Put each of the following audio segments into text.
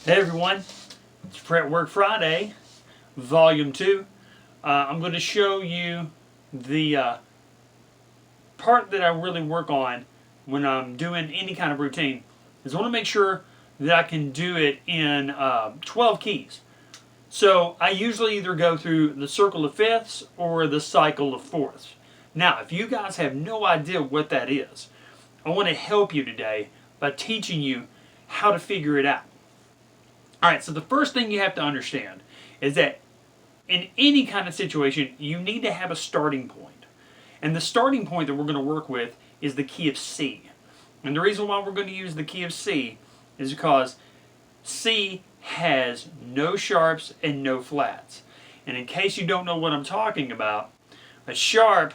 Hey everyone, it's Fretwork Friday, Volume 2. I'm going to show you the part that I really work on when I'm doing any kind of routine. Is I want to make sure that I can do it in 12 keys. So I usually either go through the circle of fifths or the cycle of fourths. Now, if you guys have no idea what that is, I want to help you today by teaching you how to figure it out. Alright, so the first thing you have to understand is that in any kind of situation, you need to have a starting point. And the starting point that we're going to work with is the key of C. And the reason why we're going to use the key of C is because C has no sharps and no flats. And in case you don't know what I'm talking about, a sharp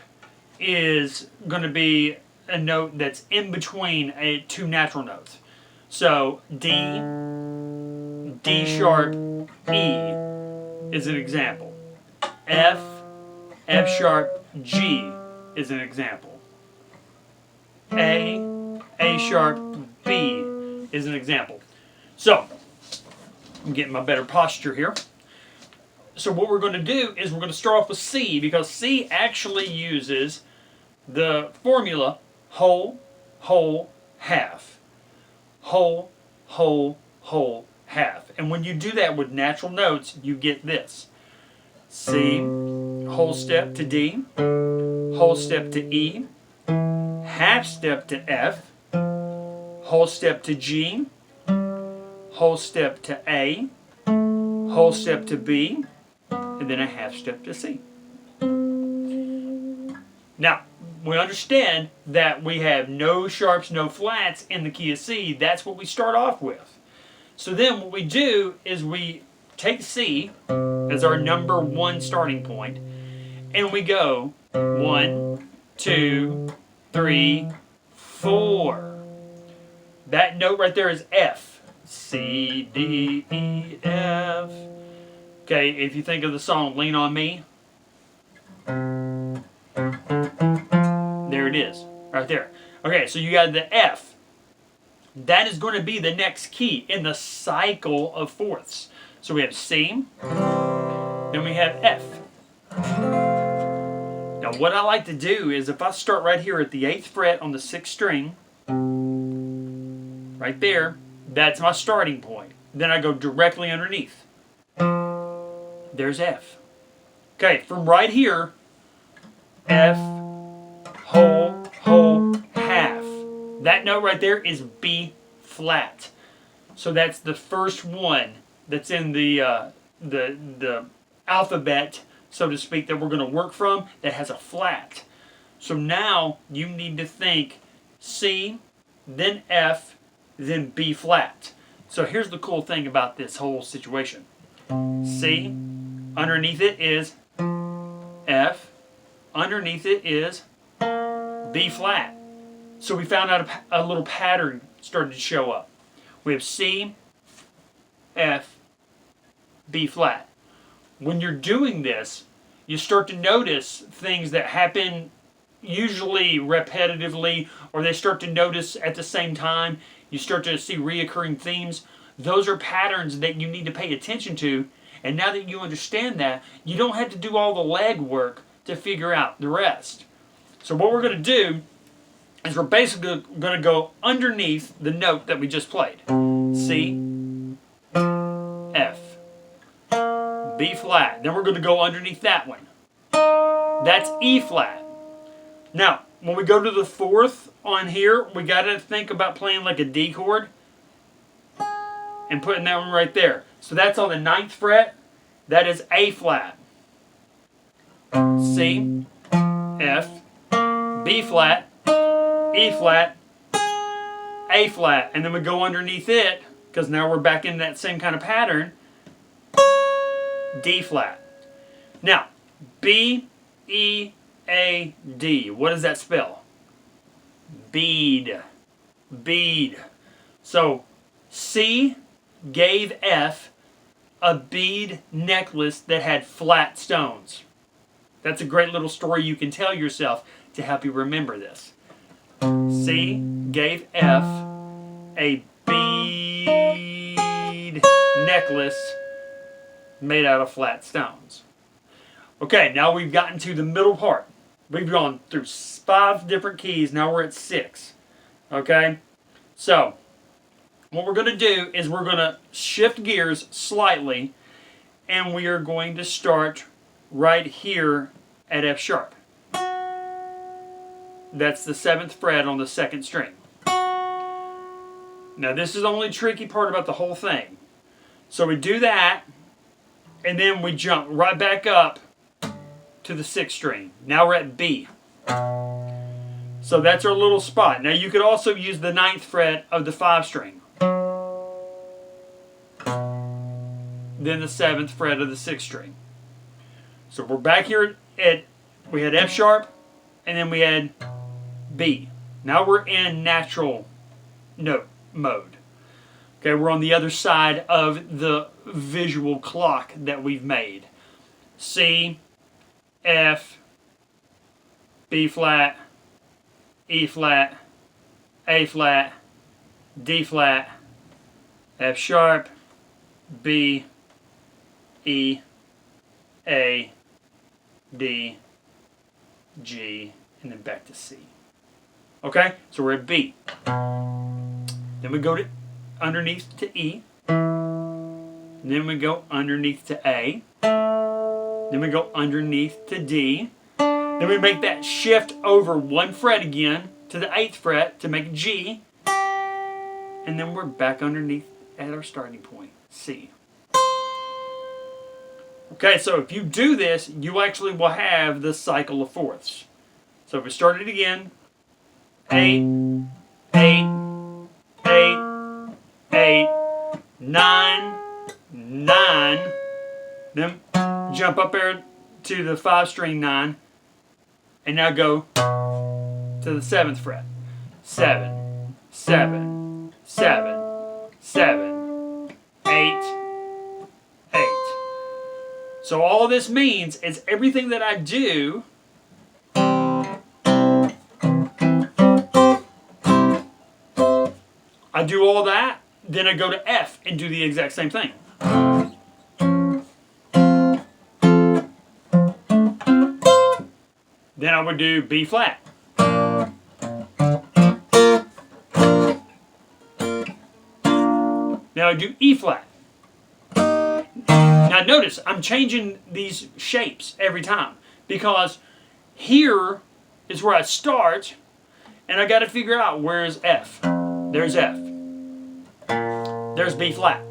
is going to be a note that's in between two natural notes. So D, D sharp, E is an example. F, F sharp, G is an example. A sharp, B is an example. So, I'm getting my better posture here. So what we're going to do is we're going to start off with C, because C actually uses the formula whole, whole, half. Whole, whole, whole, half. And when you do that with natural notes, you get this. C, whole step to D, whole step to E, half step to F, whole step to G, whole step to A, whole step to B, and then a half step to C. Now, we understand that we have no sharps, no flats in the key of C. That's what we start off with. So then what we do is we take C as our number one starting point, and we go 1, 2, 3, 4. That note right there is F. C, D, E, F. Okay, if you think of the song Lean on Me, there it is, right there. Okay, so you got the F. That is going to be the next key in the cycle of fourths. So we have C, then we have F. Now what I like to do is if I start right here at the 8th fret on the 6th string, right there, that's my starting point. Then I go directly underneath. There's F. Okay, from right here, F, whole, whole, half. That note right there is B flat. So that's the first one that's in the alphabet, so to speak, that we're going to work from that has a flat. So now you need to think C, then F, then B flat. So here's the cool thing about this whole situation. C, underneath it is F, underneath it is B flat. So we found out a little pattern started to show up. We have C, F, B flat. When you're doing this, you start to notice things that happen usually repetitively, or they start to notice at the same time. You start to see reoccurring themes. Those are patterns that you need to pay attention to. And now that you understand that, you don't have to do all the legwork to figure out the rest. So what we're going to do is we're basically going to go underneath the note that we just played. C, F, B flat. Then we're going to go underneath that one. That's E flat. Now, when we go to the 4th on here, we got to think about playing like a D chord and putting that one right there. So that's on the 9th fret. That is A flat. C, F, B flat, E flat, A flat, and then we go underneath it, because now we're back in that same kind of pattern, D flat. Now, B, E, A, D. What does that spell? Bead. Bead. So, C gave F a bead necklace that had flat stones. That's a great little story you can tell yourself to help you remember this. C gave F a bead necklace made out of flat stones. Okay, now we've gotten to the middle part. We've gone through 5 different keys. Now we're at 6. Okay? So, what we're going to do is we're going to shift gears slightly, and we are going to start right here at F sharp. That's the 7th fret on the 2nd string. Now this is the only tricky part about the whole thing. So we do that, and then we jump right back up to the 6th string. Now we're at B. So that's our little spot. Now you could also use the 9th fret of the 5 string. Then the 7th fret of the 6th string. So we're back here at, we had F sharp, and then we had B. Now we're in natural note mode. Okay, we're on the other side of the visual clock that we've made. C, F, B flat, E flat, A flat, D flat, F sharp, B, E, A, D, G, and then back to C. Okay, so we're at B. Then we go to underneath to E. Then we go underneath to A. Then we go underneath to D. Then we make that shift over 1 fret again to the 8th fret to make G. And then we're back underneath at our starting point, C. Okay, so if you do this, you actually will have the cycle of fourths. So if we start it again, 8, 8, 8, 8, 9, 9, then jump up there to the 5 string 9, and now go to the 7th fret. 7, 7, 7, 7, 8, 8. So all this means is everything that I do I do all that, then I go to F and do the exact same thing. Then I would do B flat. Now I do E flat. Now notice, I'm changing these shapes every time because here is where I start and I got to figure out where is F. There's F. There's B flat.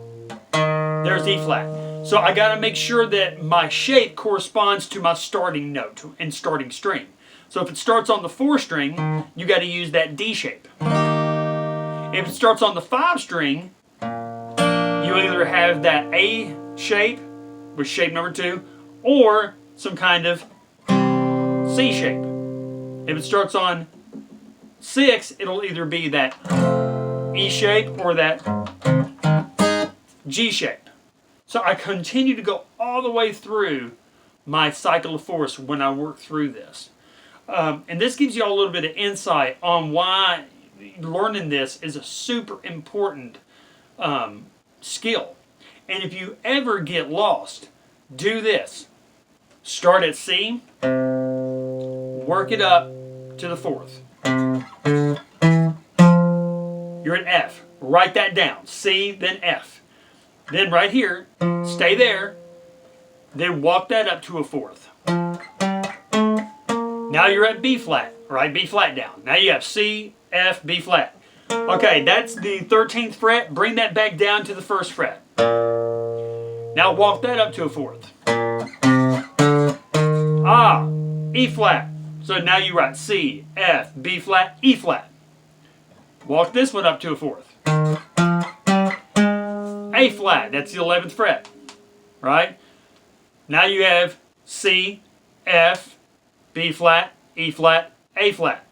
There's E flat. So I got to make sure that my shape corresponds to my starting note and starting string. So if it starts on the 4 string, you got to use that D shape. If it starts on the 5 string, you either have that A shape, with shape number 2, or some kind of C shape. If it starts on 6, it'll either be that E shape or that G shape. So I continue to go all the way through my cycle of fourths when I work through this. And this gives you all a little bit of insight on why learning this is a super important skill. And if you ever get lost, do this. Start at C, work it up to the 4th. You're at F. Write that down. C, then F. Then right here, stay there, then walk that up to a 4th. Now you're at B flat. Write B flat down. Now you have C, F, B flat. Okay, that's the 13th fret. Bring that back down to the 1st fret. Now walk that up to a 4th. Ah, E flat. So now you write C, F, B flat, E flat. Walk this one up to a 4th. A flat, that's the 11th fret, right? Now you have C, F, B flat, E flat, A flat.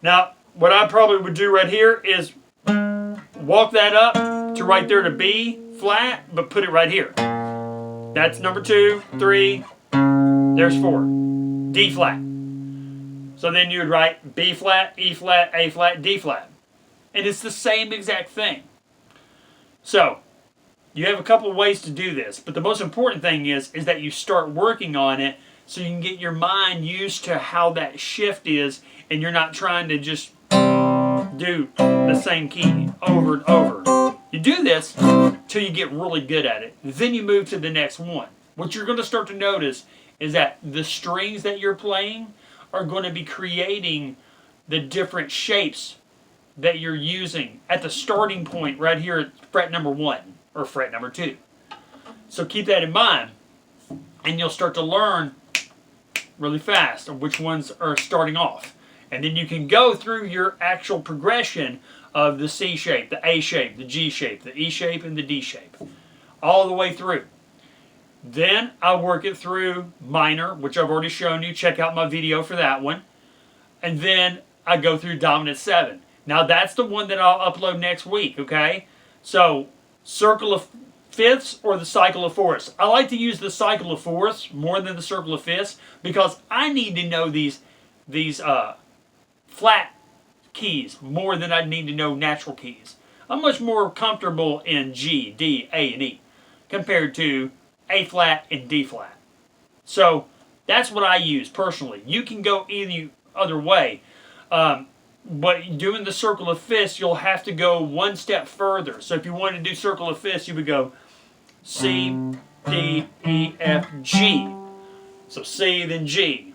Now, what I probably would do right here is walk that up to right there to B flat, but put it right here. That's number 2, 3, there's 4. D flat. So then you would write B flat, E flat, A flat, D flat. And it's the same exact thing. So, You have a couple of ways to do this, but the most important thing is that you start working on it so you can get your mind used to how that shift is, and you're not trying to just do the same key over and over. You do this till you get really good at it. Then you move to the next one. What you're going to start to notice is that the strings that you're playing are going to be creating the different shapes that you're using at the starting point right here at fret number 1 or fret number 2. So keep that in mind, and you'll start to learn really fast which ones are starting off. And then you can go through your actual progression of the C shape, the A shape, the G shape, the E shape, and the D shape, all the way through. Then I work it through minor, which I've already shown you. Check out my video for that one. And then I go through dominant 7. Now that's the one that I'll upload next week, okay? So, circle of fifths or the cycle of fourths. I like to use the cycle of fourths more than the circle of fifths because I need to know these flat keys more than I need to know natural keys. I'm much more comfortable in G, D, A, and E compared to A flat and D flat. So that's what I use personally. You can go either other way, but doing the circle of fifths, you'll have to go one step further. So if you wanted to do circle of fifths, you would go C, D, E, F, G. So C, then G.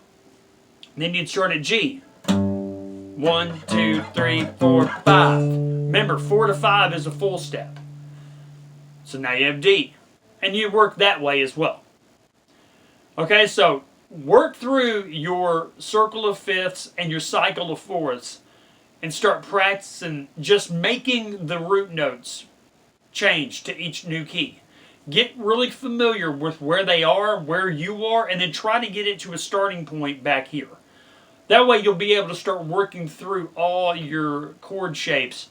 And then you'd start at G. 1, 2, 3, 4, 5. Remember, 4 to 5 is a full step. So now you have D. And you work that way as well. Okay, so work through your circle of fifths and your cycle of fourths and start practicing just making the root notes change to each new key. Get really familiar with where they are, where you are, and then try to get it to a starting point back here. That way you'll be able to start working through all your chord shapes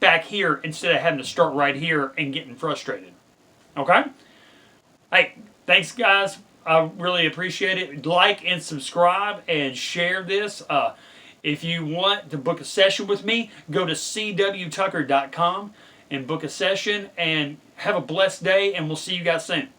back here instead of having to start right here and getting frustrated. Okay? Hey, thanks guys. I really appreciate it. Like and subscribe and share this. If you want to book a session with me, go to cwtucker.com and book a session, and have a blessed day, and we'll see you guys soon.